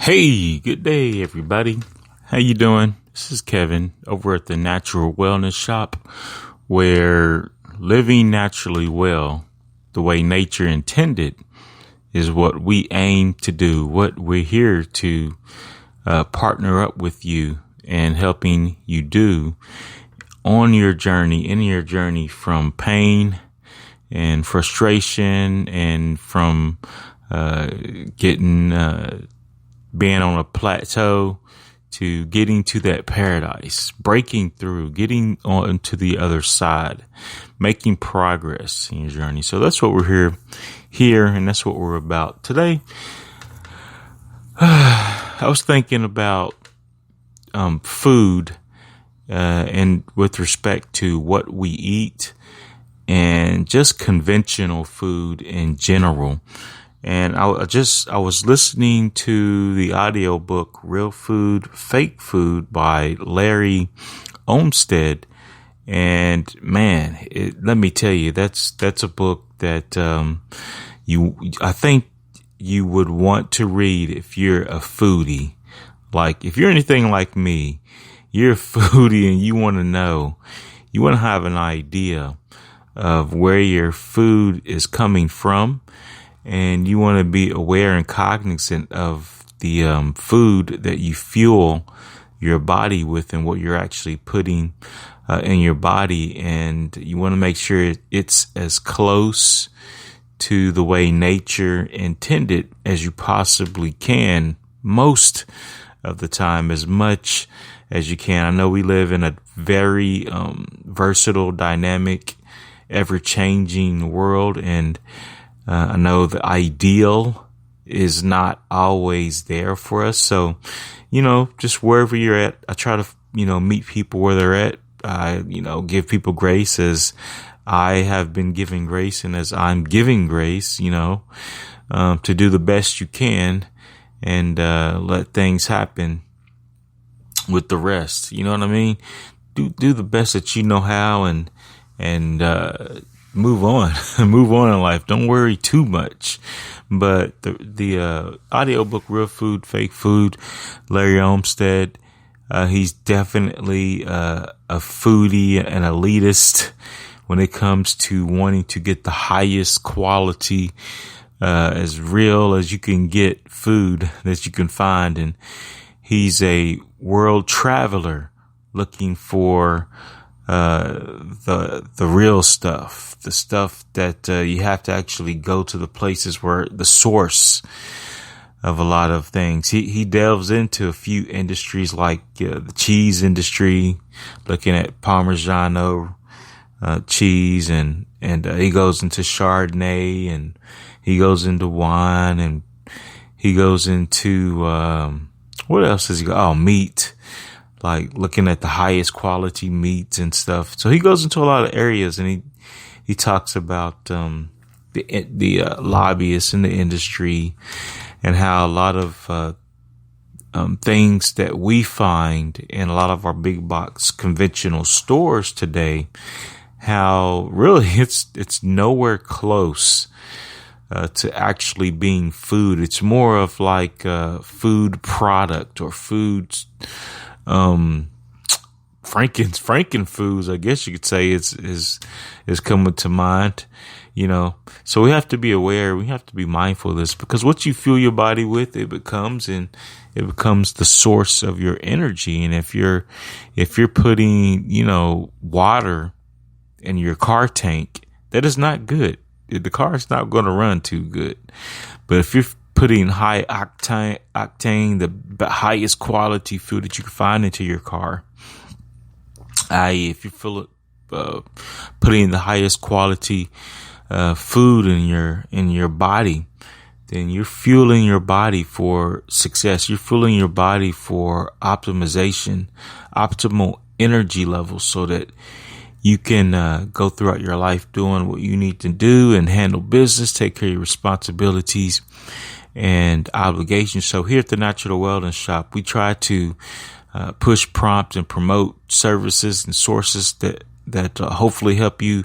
Hey, good day, everybody. How you doing? This is Kevin over at the Natural Wellness Shop, where living naturally well, the way nature intended, is what we aim to do. What we're here to partner up with you and helping you do on your journey, in your journey from pain and frustration and from being on a plateau to getting to that paradise, breaking through, getting on to the other side, making progress in your journey. So that's what we're here, and that's what we're about today. I was thinking about food and with respect to what we eat and just conventional food in general. And I was listening to the audiobook Real Food, Fake Food by Larry Olmsted. And man, let me tell you, that's a book that, I think you would want to read if you're a foodie. Like, if you're anything like me, you're a foodie and you want to have an idea of where your food is coming from. And you want to be aware and cognizant of the food that you fuel your body with and what you're actually putting in your body. And you want to make sure it's as close to the way nature intended as you possibly can, most of the time, as much as you can. I know we live in a very versatile, dynamic, ever-changing world, and I know the ideal is not always there for us. So, just wherever you're at, I try to, meet people where they're at. I, give people grace as I have been giving grace and as I'm giving grace, to do the best you can and let things happen with the rest. You know what I mean? Do the best that you know how and move on, move on in life. Don't worry too much. But the audiobook, Real Food, Fake Food, Larry Olmsted, he's definitely a foodie, an elitist when it comes to wanting to get the highest quality, as real as you can get food that you can find. And he's a world traveler looking for the real stuff, the stuff that you have to actually go to the places where the source of a lot of things. He delves into a few industries like the cheese industry, looking at Parmigiano cheese, and he goes into Chardonnay, and he goes into wine, and he goes into what else does he go? Oh, meat. Like looking at the highest quality meats and stuff. So he goes into a lot of areas, and he talks about the lobbyists in the industry and how a lot of things that we find in a lot of our big box conventional stores today, how really it's nowhere close to actually being food. It's more of like a food product or foods. Frankenfoods, I guess you could say, is coming to mind, So we have to be aware. We have to be mindful of this, because what you fuel your body with, it becomes the source of your energy. And if you're putting, water in your car tank, that is not good. The car is not going to run too good. But if you're putting high octane, the highest quality food that you can find into your car, i.e., if you putting the highest quality food in your body, then you're fueling your body for success. You're fueling your body for optimization, optimal energy levels, so that you can go throughout your life doing what you need to do and handle business, take care of your responsibilities and obligations. So here at the Natural Wellness Shop, we try to push, prompt, and promote services and sources that hopefully help you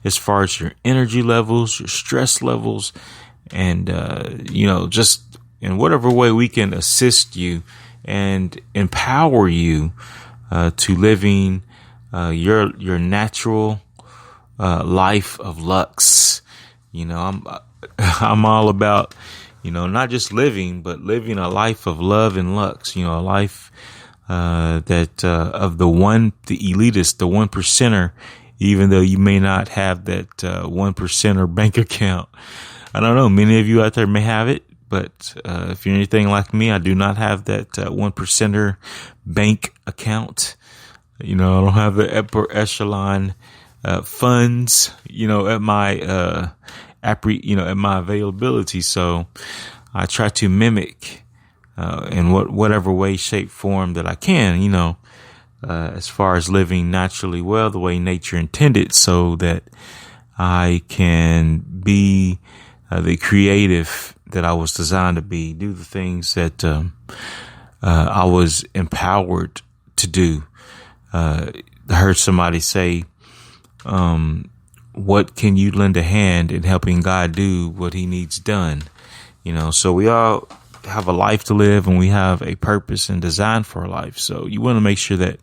as far as your energy levels, your stress levels, and just in whatever way we can assist you and empower you to living your natural life of lux. I'm all about, not just living, but living a life of love and lux. A life that of the elitist, the 1%er, even though you may not have that 1%er bank account. I don't know. Many of you out there may have it, but if you're anything like me, I do not have that 1%er bank account. I don't have the upper echelon funds, at my at my availability. So I try to mimic in whatever way, shape, form that I can, as far as living naturally well, the way nature intended, so that I can be the creative that I was designed to be, do the things that I was empowered to do. I heard somebody say, what can you lend a hand in helping God do what he needs done? So we all have a life to live, and we have a purpose and design for our life. So you want to make sure that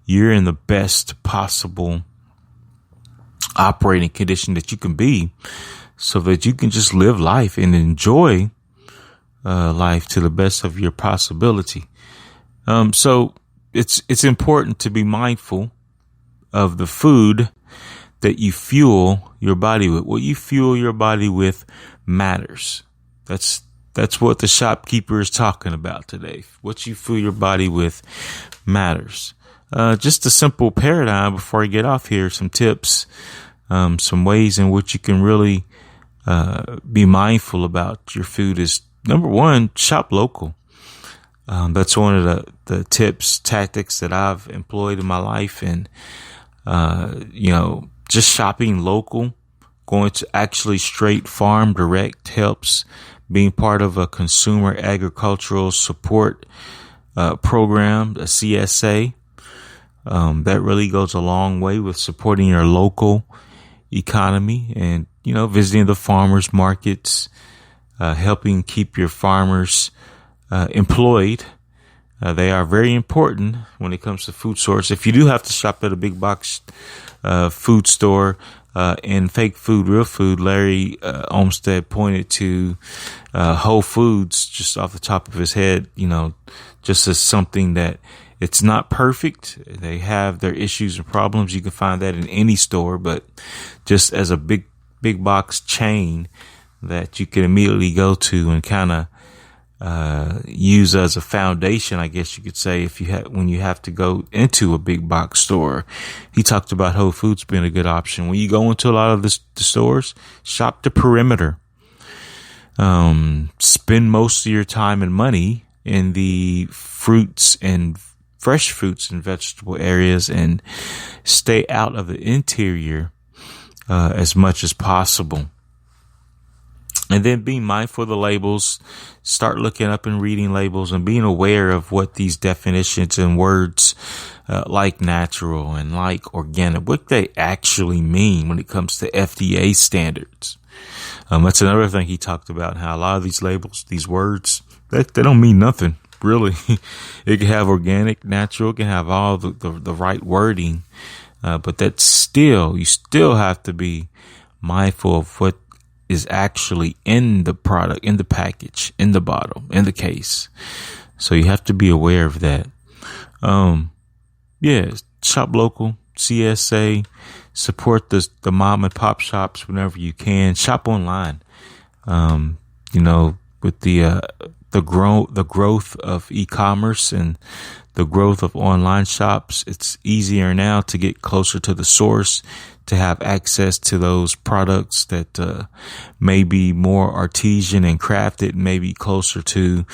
you're in the best possible operating condition that you can be, so that you can just live life and enjoy life to the best of your possibility. So it's important to be mindful of the food that you fuel your body with. What you fuel your body with matters. That's what the shopkeeper is talking about today. What you fill your body with matters. Just a simple paradigm before I get off here. Some tips, some ways in which you can really be mindful about your food is, number one, shop local. That's one of the tips, tactics that I've employed in my life. And, just shopping local, going to actually straight farm direct helps. Being part of a consumer agricultural support program, a CSA, that really goes a long way with supporting your local economy and, visiting the farmers markets, helping keep your farmers employed. They are very important when it comes to food source. If you do have to shop at a big box food store, and fake food, real food, Larry Olmsted pointed to Whole Foods just off the top of his head, just as something that it's not perfect. They have their issues and problems. You can find that in any store, but just as a big box chain that you can immediately go to and kind of use as a foundation, I guess you could say, when you have to go into a big box store. He talked about Whole Foods being a good option. When you go into a lot of the stores, shop the perimeter. Spend most of your time and money in the fruits and fresh fruits and vegetable areas, and stay out of the interior as much as possible. And then being mindful of the labels, start looking up and reading labels and being aware of what these definitions and words like natural and like organic, what they actually mean when it comes to FDA standards. That's another thing he talked about, how a lot of these labels, these words, they don't mean nothing, really. It can have organic, natural, it can have all the right wording, but you still have to be mindful of what is actually in the product, in the package, in the bottle, in the case. So you have to be aware of that. Shop local, CSA, support the mom and pop shops whenever you can. Shop online. With the growth of e-commerce and the growth of online shops, it's easier now to get closer to the source, to have access to those products that may be more artisan and crafted, maybe closer to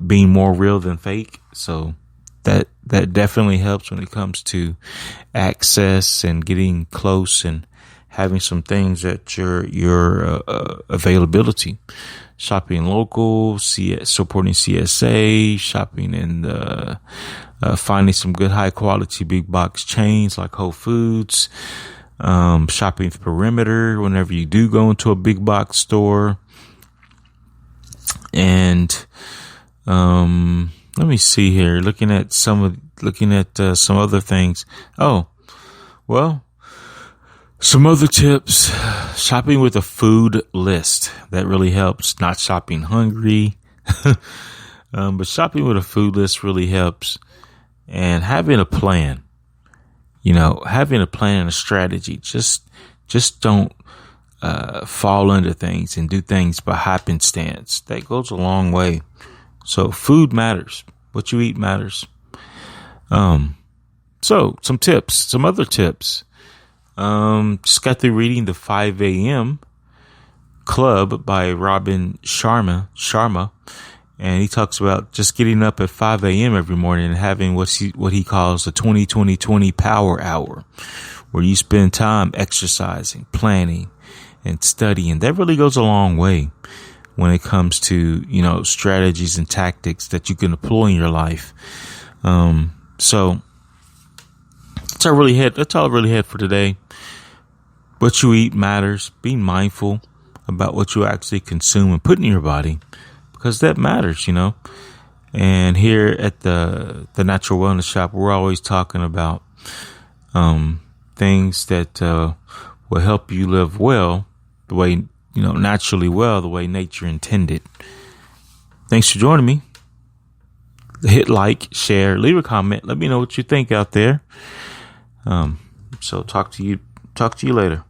being more real than fake. So that definitely helps when it comes to access and getting close and having some things at your availability. Shopping local, supporting CSA, shopping in finding some good high quality big box chains like Whole Foods, shopping the perimeter whenever you do go into a big box store. And let me see here. Looking at some other things. Oh, well, some other tips. Shopping with a food list. That really helps. Not shopping hungry. But shopping with a food list really helps. And having a plan. Having a plan and a strategy. Just don't fall into things and do things by happenstance. That goes a long way. So food matters. What you eat matters. So some other tips. Just got through reading the 5 a.m. Club by Robin Sharma. And he talks about just getting up at 5 a.m. every morning and having what he calls the 20-20-20 power hour, where you spend time exercising, planning, and studying. That really goes a long way when it comes to, strategies and tactics that you can deploy in your life. So that's all I really had for today. What you eat matters. Being mindful about what you actually consume and put in your body, because that matters, And here at the Natural Wellness Shop, we're always talking about things that will help you live well, the way, naturally well, the way nature intended. Thanks for joining me. Hit like, share, leave a comment. Let me know what you think out there. So talk to you later.